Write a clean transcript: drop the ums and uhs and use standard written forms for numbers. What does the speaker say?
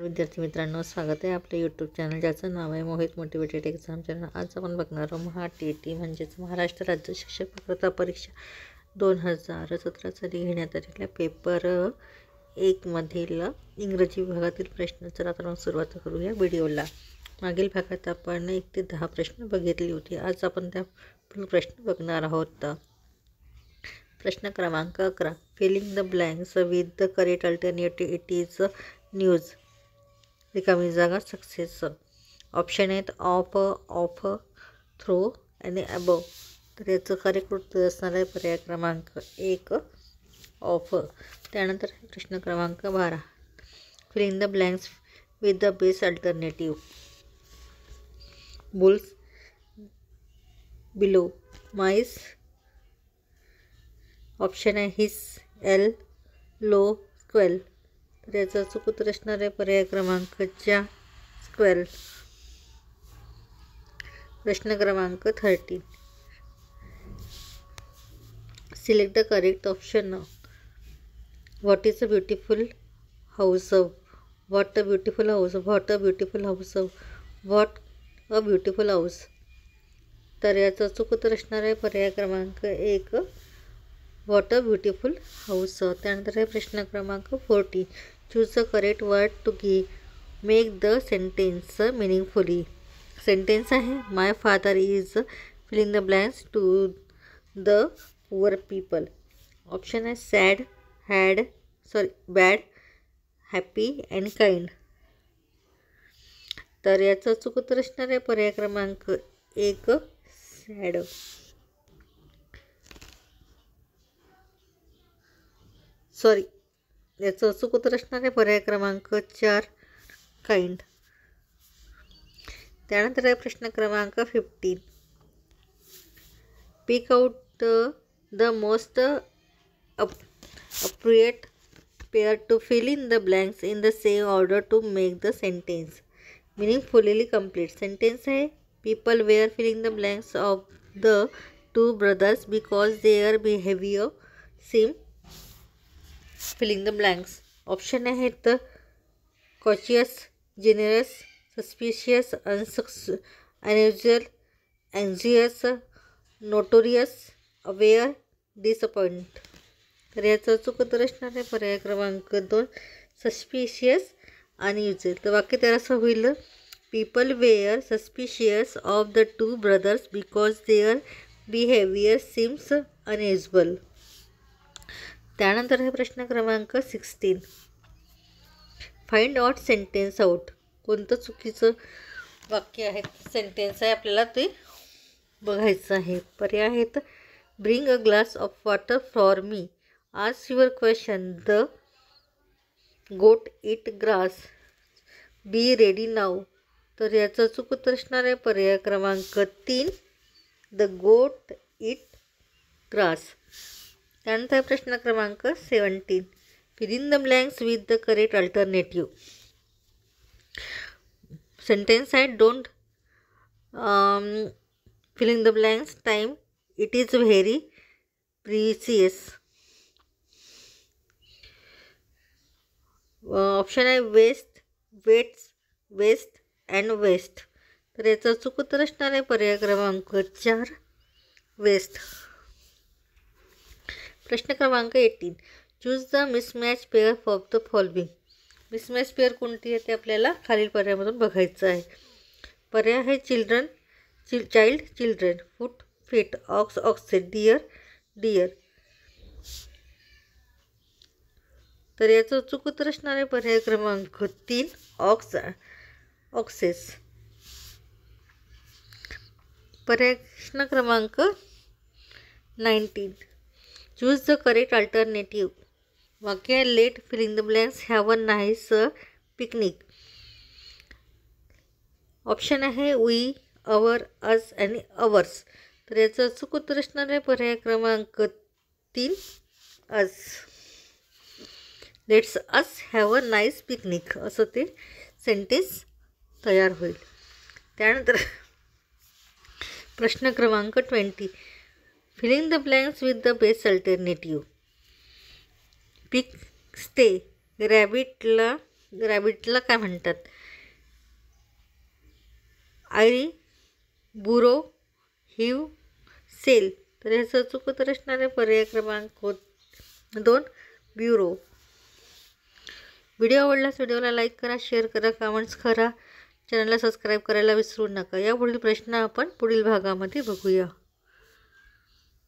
विद्यार्थी मित्रांनो, स्वागत आहे आपल्या यूट्यूब चॅनल ज्याचं नाव आहे मोहित मोटिवेटेड एक्झाम चॅनल। आज आपण बघणार आहोत MHATT म्हणजेच महाराष्ट्र राज्य शिक्षक पात्रता परीक्षा 2017 साली घेण्यात आलेल्या पेपर 1 मधील इंग्रजी विभागातील प्रश्न। तर आपण सुरुवात करूया व्हिडिओला। मागील भागात आपण 1 ते 10 प्रश्न बघितले होते। आज आपण त्या प्रश्न बघणार आहोत। प्रश्न क्रमांक 11, filling the blanks with the correct alternative it is news. रिकामी जागा सक्सेस। ऑप्शन आहेत ऑफ, थ्रो आणि अबव। तर याचं करेक्ट उत्तर असणार आहे पर्याय क्रमांक 1 ऑफ। त्यानंतर प्रश्न क्रमांक 12, filling the blanks with the best alternative. Bulls bellow, mice. Option आहे हिस, एल, लो, स्क्वेल। तर याचं अचूक उत्तर असणार आहे पर्याय क्रमांक 4 स्क्वेल। प्रश्न क्रमांक 13, select the correct option. What is a beautiful house, what a beautiful house, what a beautiful house, what a beautiful house. तर याचं अचूक उत्तर असणार आहे पर्याय क्रमांक 1 व्हॉट अ ब्युटिफुल हाऊस। त्यानंतर आहे प्रश्न क्रमांक 14, choose the correct word to make the sentence meaningfully. Sentence आहे my father is filling the blanks to the poor people. Option आहे sad, bad, happy and kind. तर याचं अचूक उत्तर असणार आहे पर्याय क्रमांक 1 सॅड। याचं अचूक उत्तर असणार आहे पर्याय क्रमांक 4 काइंड। त्यानंतर आहे प्रश्न क्रमांक 15, pick out the most appropriate pair to fill in the blanks in the same order to make the sentence meaningfully complete. Sentence आहे people were filling the blanks of the two brothers because their behaviour same filling the blanks. Option आहेत cautious, generous, suspicious, unusual, anxious, notorious, aware, disappoint. तर याचं अचूक उत्तर असणार आहे पर्याय क्रमांक 2 सस्पिशियस आणि युजुअल। तर वाक्य त्याला असं होईल, people were suspicious of the two brothers because their behaviour seems unusual. त्यानंतर हे प्रश्न क्रमांक 16, फाइंड ऑट सेंटेन्स आउट। कोणतं चुकीचं वाक्य आहे सेंटेन्स आहे आपल्याला ते बघायचं आहे। पर्याय आहेत bring a glass of water for me, ask your question, the got it grass, be ready now. तर याचं चूक उत्तर असणार आहे पर्याय क्रमांक 3 द गोट इट ग्रास। त्यानंतर प्रश्न क्रमांक 17, filling the blanks with the correct alternative. Sentence आहे don't filling the blanks time it is very precious. Option आहे waste, waits, waste and waste. तर याचं अचूक उत्तर असणार आहे पर्याय क्रमांक 4 वेस्ट। प्रश्न क्रमांक 18, choose the mismatch pair of the following. Mismatch pair कोणती आहे ते आपल्याला खालील पर्यायामधून बघायचं आहे। पर्याय आहे children, child, children, foot, feet, ox, oxes, deer, deer. तर याचं अचूक उत्तर असणार आहे पर्याय क्रमांक 3 ऑक्स, ऑक्सेस। प्रश्न क्रमांक 19, चूज द करेक्ट अल्टरनेटिव्ह। वाक्य let filling the blanks have a nice picnic. Option आहे वी, अवर, अस आणि अवर्स। तर याचं अचूक उत्तर असणार आहे पर्याय क्रमांक 3 us. Let's us have a nice picnic असं ते सेंटेन्स तयार होईल। त्यानंतर प्रश्न क्रमांक 20, filling the blanks with the best alternative. Pick stay, रॅबिटला रॅबिटला काय म्हणतात? आय बुरो हिव सेल. तर ह्याचं चूक उत्तर असणार आहे पर्याय क्रमांक 2 ब्युरो. व्हिडिओ आवडल्यास व्हिडिओला लाईक करा, शेअर करा, कमेंट्स करा, चॅनलला सबस्क्राईब करायला विसरू नका. यापुढील प्रश्न आपण पुढील भागामध्ये बघूया.